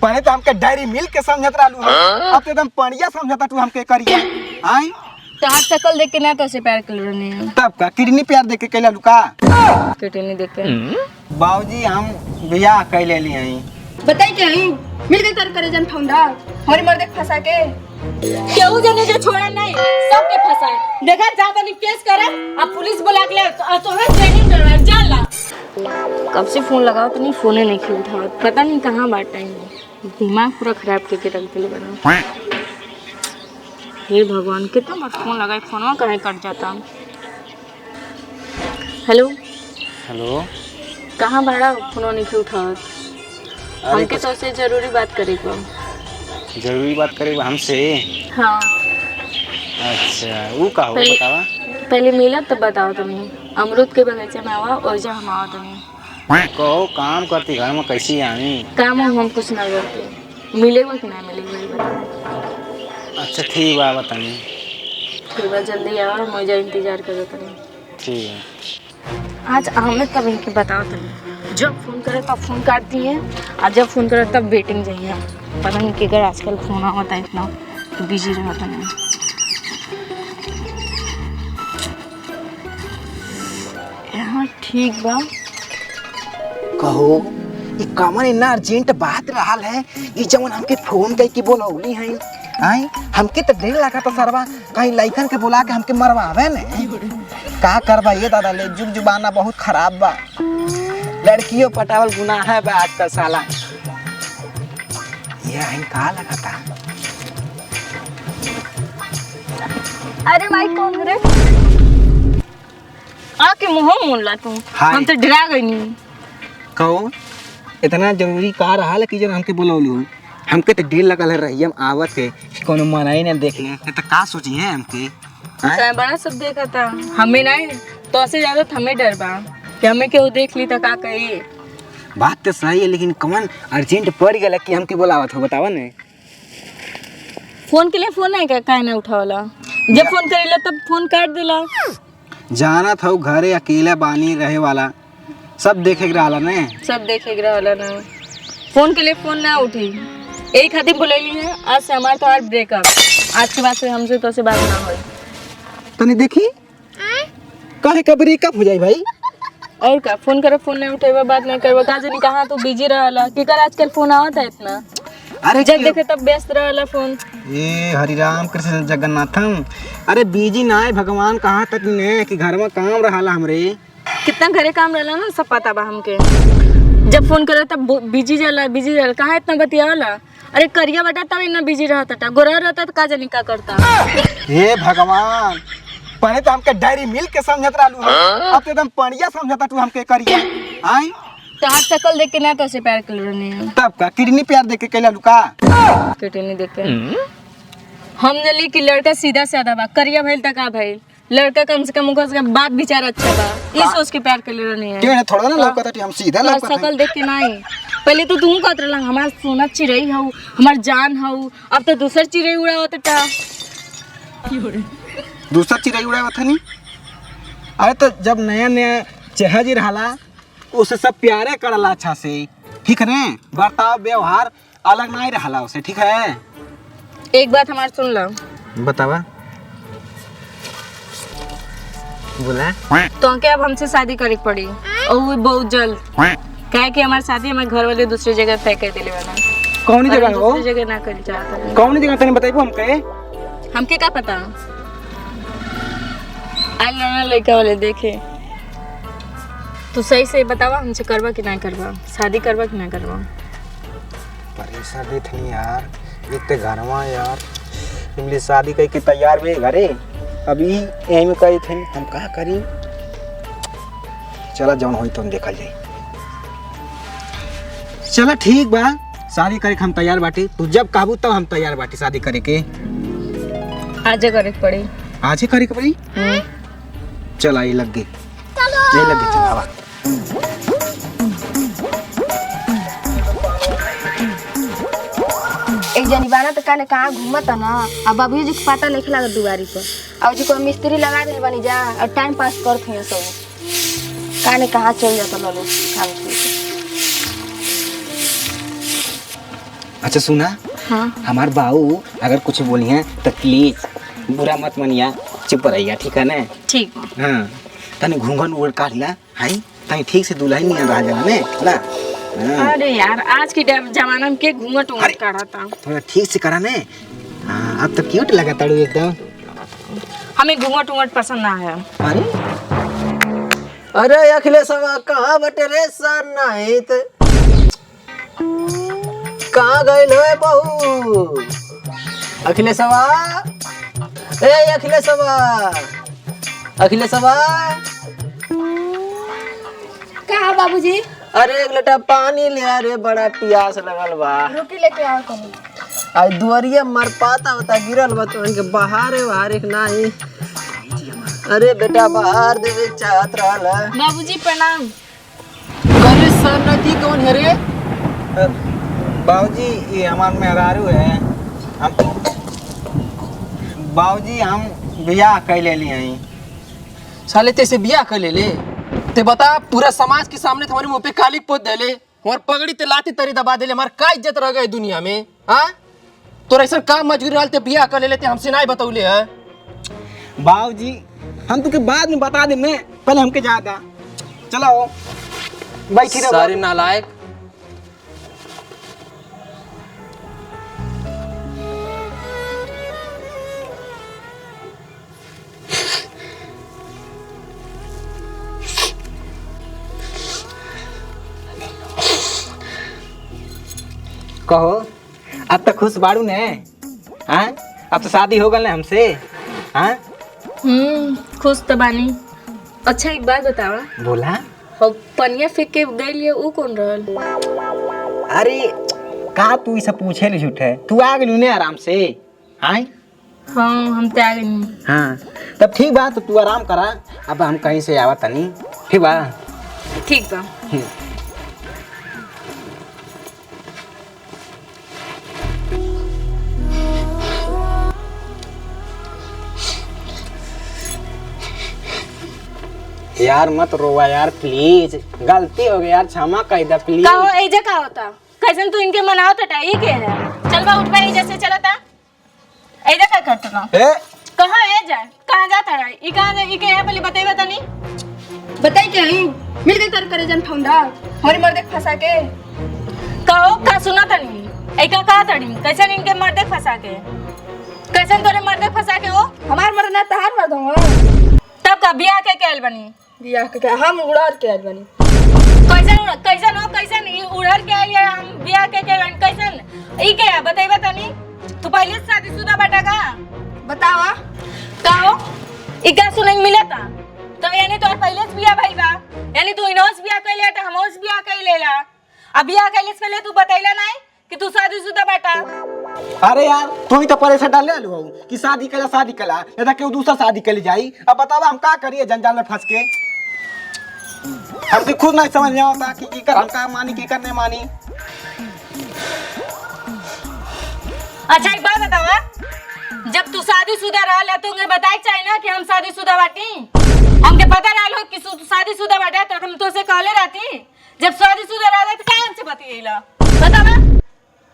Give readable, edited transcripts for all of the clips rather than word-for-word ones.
पहले तो हमके डायरी मिल्क के समझत रहलू अब तो एकदम पनिया समझता तू हमके करिया आई तहार शकल देख के ना तो से प्यार कर रहे हैं। तब का किडनी प्यार देख के कैला लुका किडनी देख के बाबूजी हम बियाह कैले ली हई बताई क्या है मिल गई तर करे जन फौंडा हमारी मर्द फंसा के केहू जने जो छोड़ा नहीं सबके फंसाए देखा जा तनी केस करे अब पुलिस बुला के ले तो है ट्रेनिंग करवा चल ला कब से फोन लगाओ तो नहीं फोन नहीं खिल उठा पता नहीं कहां बात टाइम दिमाग पूरा खराब करके रख दिले बना। हे भगवान कितना बार फोन लगाए फोनवा कहीं कट जाता। हेलो हेलो कहां भाड़ा फोन नहीं उठा हमके तो से जरूरी बात करे को जरूरी बात करे हमसे। हाँ अच्छा वो का हो बतावा पहले मिला तब बताओ तुम्हें अमरूद के बगीचे में आवा और जा हम आओ तुम्हें कहो काम करती घर में कैसी आनी काम हम कुछ ना करते मिलेगा कि ना मिलेगा ये बताओ। अच्छा ठीक बा बतानी फिर बस जल्दी आओ मुझे इंतजार करो तुम। ठीक है आज हमें कब इनके बताओ तुम जब फोन करे तब फोन काटती है और जब फोन करे तब वेटिंग चाहिए पता नहीं कि अगर आजकल फोन होता है इतना तो बिजी रहता नहीं। हाँ ठीक बा कहो ये कमन इतना अर्जेंट बात रहल है ये जवन हमके फोन करके बोलौली है आई हमके तो डर लगा था सरवा कहीं लइकन के बुला के हमके मरवावे ने का करबा ये दादा ले जुग जुबाना बहुत खराब बा लड़कियों पटावल गुनाह है बा आजकल साला ये है का लगा था। अरे भाई कौन रे आके मुंह मोला तुम हम तो डरा गई नहीं। कहो इतना जरूरी का रहा है कि जब हमके बोलौलू हमके तो डर लगल है रही हम आवत है कोनो मनाई ना देख ले तो का सोची है हमके बड़ा सब देखा था हमें नहीं तो से ज्यादा हमें डर बा कि हमें केहू देख ली तो का कही। बात तो सही है लेकिन कौन अर्जेंट पड़ गया कि हमके बोलावत हो बतावा ना फोन के लिए फोन है क्या काहे ना उठावला जब फोन करेला तब फोन काट देला जाना था घरे अकेला बानी रहे वाला सब देखे रहला ने सब देखे रहला ना फोन के लिए फोन ना उठी एक खातिर बुलैली है आज से हमार तो ब्रेकअप आज के बाद से हमसे तो से बात ना होई तने देखी काहे का ब्रेकअप हो जाई भाई और का फोन करे फोन नहीं उठेबा बात नहीं करबा का जानी कहां तो बिजी रहला कि कर आजकल फोन आवत है इतना अरे जब देखे तब व्यस्त रहला फोन। ये हरिराम कृष्ण जगन्नाथम अरे बिजी ना है भगवान कहाँ तक ने कि घर में काम रहला हमरे कितना घरे काम रहला ना सब पता बा हमके जब फोन करे तब बिजी जाला कहाँ इतना बतियाला अरे करिया बेटा तब इतना बिजी रहता गोरा रहता तो का जानी का करता। हे भगवान पहले तो हमके डायरी मिल्क के समझत रहलू अब तो एकदम पनिया समझता तू हमके करिया आई तहार शकल देख के ना तो से प्यार कर रहे हैं। तब का किडनी प्यार देख के कैला लुका किडनी देख के हम जली कि लड़का सीधा साधा बा करिया भइल त का भइल लड़का कम से कम उसका बात विचार अच्छा बा ये सोच के प्यार कर ले रहे हैं क्यों थोड़ा ना लौकता हम सीधा लौकता शकल देख के नहीं पहले तो तू कहत रहला हमार सोना चिड़ई हऊ हमार जान हऊ अब तो दूसर चिड़ई उड़ावत टा दूसरा चिड़ई उड़ावत नहीं अरे तो जब नया नया चेहरा जी रहला उसे सब प्यारे करला अच्छा से ठीक है ना बर्ताव व्यवहार अलग नहीं रहला उसे ठीक है। एक बात हमार सुन लो बतावा बोला तो क्या अब हमसे शादी करे पड़ी और वो बहुत जल्द क्या कि हमारी शादी हमारे घर वाले दूसरी जगह तय कर दिले वाला कौन जगह हो दूसरी जगह ना कर चाहता कौन जगह तने बताइबो हमके क्या पता आई लड़ना लड़का वाले देखे तो सही से बतावा हमसे करवा कि ना करवा शादी करवा कि ना करवा। परेशान भी थी यार इतने घरवा यार इमली शादी करके तैयार हुए घरे अभी यहीं में कही थे हम कहा करी चला जौन होई तो हम देखल जाई चला ठीक बा शादी करे हम तैयार बाटी तू जब काबू तब हम तैयार बाटी शादी करे के आज करे पड़ी आज ही करे के पड़ी चल आई लग गई ये लग गई चल हवा एक जनी बाना तो काने कहाँ घूमत ना अब अभी जी पता नहीं लगा दुआरी पर अब जी को मिस्त्री लगा दिल बनी जा और टाइम पास करते हैं सब काने कहाँ चल जाता लोग काम अच्छा सुना, हाँ हमार बाऊ अगर कुछ बोली है तो प्लीज बुरा मत मनिया, चुप रहिया, ठीक है ना? ठीक है। हाँ तनी घूंघन उड़ काट ला, हाई तनी ठीक से दुल्हन नहीं रह जाना ने ना। हाँ अरे यार आज के जमाना में के घूंघट अरे। उंघट कराता। थोड़ा ठीक से करा ने। हाँ अब तो क्यूट लगा ताड़ू एकदम। हमें घूंघट उंघट पसंद ना है। अरे अरे अखिलेशवा कहाँ बटे रे सनाइत, कहाँ गइल है बहू? अखिलेशवा, ए अखिलेशवा, अखिलेशवा, कहा बाबूजी? अरे एक लोटा पानी ले आ रे, बड़ा प्यास लगल बा। रुकी लेके आओ कहीं। आई दुआरिया मर पाता होता गिरल बा तो इनके बाहर एक नाही। अरे बेटा बाहर देवे चाहत रहल। बाबूजी प्रणाम। अरे सर नदी कौन है रे? बाबूजी ये हमार मेहरारू है। हम बाबूजी हम बियाह कैले लिए हैं। साले तेसे बियाह कर ले ते बता, पूरा समाज के सामने तुम्हारे मुंह पे काली पोत देले, और पगड़ी ते लाती तरी दबा देले, हमार का इज्जत रह गई दुनिया में? हाँ तो ऐसा काम मजबूरी रहल ते बियाह कर लेते, हमसे नहीं बतौले है। बाबूजी हम तुके बाद में बता दे, मैं पहले हमके ज्यादा चलो बैठी रहो। सारे नालायक। कहो अब तो खुश बाड़ू ने? हाँ अब तो शादी हो गल ने हमसे। हाँ खुश तो बानी। अच्छा एक बात बतावा, बोला। हो पनिया फेंक के गइल वो कौन रहल? अरे का तू इसे पूछे ले झूठे, तू आ गई ने आराम से। हाँ हाँ हम तो आ गए। हाँ तब ठीक बा, तो तू आराम करा, अब हम कहीं से आवा तनी, ठीक बा? ठीक बा। यार मत रोवा यार प्लीज, गलती हो गई यार, क्षमा कर दे प्लीज। का हो एजा का होता? कैसन तू इनके मनाओ तटा ये के है? चल बा उठ बा एजा से चलता। एजा का करत ना? ए कहां एजा? कहां जाता रे? ई कहां ई के है पहले बताइबा तनी। बताई क्या ही? मिल गई तार करे जन फौंडा हमारी मर्दे के फंसा के। कहो का सुना तनी? ए का कहा तड़ी? कैसन इनके मर्दे फंसा के? कैसन तोरे मर्दे फंसा के हो? हमार मर्द ना तहार मर्द हो। तब का बियाह के कैल बनी? बियाह के हम उड़ार के आइल बनी। कैसन हो कैसन ई उड़र के आई हम बियाह के कैल बनी कैसन? ई के है बताइबा तनी। तू पहले से शादीशुदा बेटा का? बतावा। कहो ई का सुने मिलता? तो यानी तो पहले से बियाह भइल बा, यानी तू इनोस बियाह कैले त हमोस बियाह कैलेला। अब बियाह कैले से पहले तू बतैला नहीं कि तू शादीशुदा बेटा? अरे यार तू ही तो परेशान डाल ले लो कि शादी कला या तो केहू दूसरा शादी कर जाई। अब बतावा हम का करिए जंजाल में फंस के? हमसे खुद नहीं समझ में आता कि की कर हम का मानी की कर नहीं मानी। अच्छा एक बात बतावा, जब तू शादीशुदा रहल तो उन्हें बताए चाहिए ना कि हम शादीशुदा बाटी। हमके पता रहल कि तू शादीशुदा बाटा तो हम तो से कहले रहती। जब शादीशुदा रहल तो काहे हमसे बतियैला? बतावा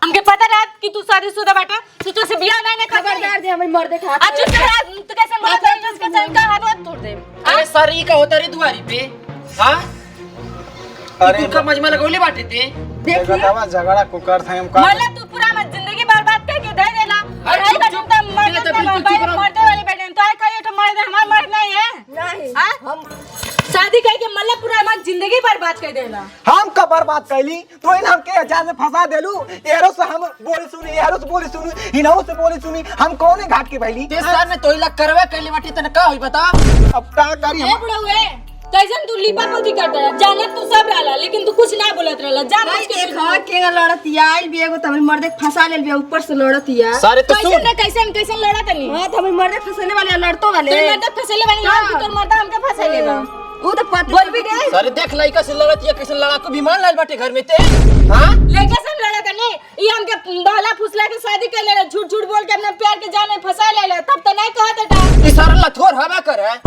हमके पता रहा कि तू शादीशुदा बाटा, तो से बियाह नहीं कर। खबरदार दे हमारी मर्दे के हाथ। अच्छा तो कैसे बात है जिसके चल का हाथ तोड़ दे। अरे सर ई का होता रे दुआरी पे? हाँ अरे का मजमा लगौले बाटे ते। देख बतावा झगड़ा को कर था हम का? मतलब तू पूरा मत जिंदगी बर्बाद करके दे देला। और अरे आई चुप, बेटा चुप। तो मर्द बिल्कुल चुप रहो। मर्द वाली बेटे तो आई कहिए तो मर्द हमार मर्द नहीं है। नहीं हाँ? हम शादी करके मतलब पूरा हमार जिंदगी बर्बाद कर देला। हम का बर्बाद कैली तो इन हमके जान में फंसा देलू। एरो से हम बोली सुनी, एरो से बोली सुनी, इनहु से बोली सुनी, हम कौन घाट के भैली? ते सर ने तोइला करवे कैले बाटे तने का होई बता? अब का करी ए हम? बुढ़ऊ कैसन तू लिपा पोती करता रहा? जानत तू सब रहला लेकिन तू कुछ ना बोलत रहला। जान भाई के देखा के लड़तिया आइल भी एगो त हमारी मर्दे के फंसा लेल बिया ऊपर से लड़तिया। सारे तो सुन। कैसन ना कैसन लड़ा तनी? हां त हमारी मर्दे फंसने वाले लड़तो वाले। तोर मर्द फसले वाली यार तोर मर्द हमके फसले बा। वो तो पति बोल भी दे। सारे देख लइका से लड़त या कैसे लड़ाकू विमान लाल बाटे घर में ते। हां लेके सब लड़ा तनी ये हमके बहला फुसला के शादी कर ले, झूठ झूठ बोल के अपने प्यार के जान में फंसा ले तब तो नहीं कहत था। ई सारा लथोर हवा करे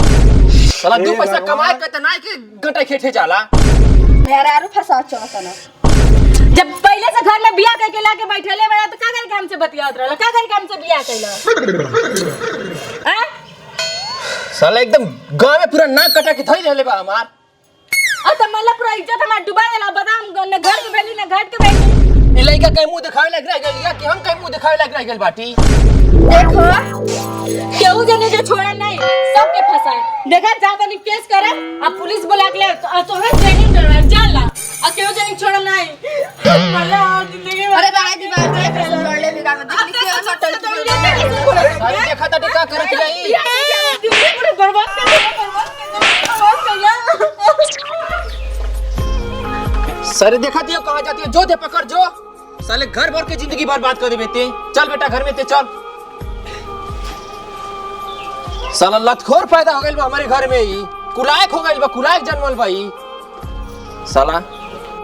साला दो पैसा कमाए के त नहीं के गटे खेठे जाला। मेरा आरो फंसा चला तना। जब पहले से घर में बियाह करके लाके बैठले बड़ा रहत रहल का कर काम से बियाह कैला साला एकदम गांव में पूरा नाक कटा के थई रहले बा हमार। आ त मला पूरा इज्जत हमार डुबा देला बदाम न घर के बेली न घाट के बेली। ए लइका कहीं मुंह दिखावे लग रह गेल या कि हम कहीं मुंह दिखावे लग रह गेल बाटी। देखो केहू जने जो छोड़ा नहीं सबके फंसाए। देखा जा तनी केस करे आ पुलिस बुला के ले तोहरा ट्रेनिंग देवे जान ला आ केहू जने छोड़ा नहीं। मला जिंदगी अरे बाजी बाजी लड़ले भी काम दिखली के सटल साले देखा त टिका करे के रही। जिंदगी पूरी बर्बाद कर सारे देखा दियो कहां जाती है जो दे पकड़ जो साले घर भर के जिंदगी बर्बाद कर देबे ते। चल बेटा घर में ते चल। साला लतखोर पैदा हो गइल बा हमारे घर में ही कुलायक हो गइल बा कुलायक जन्मल बा ई साला।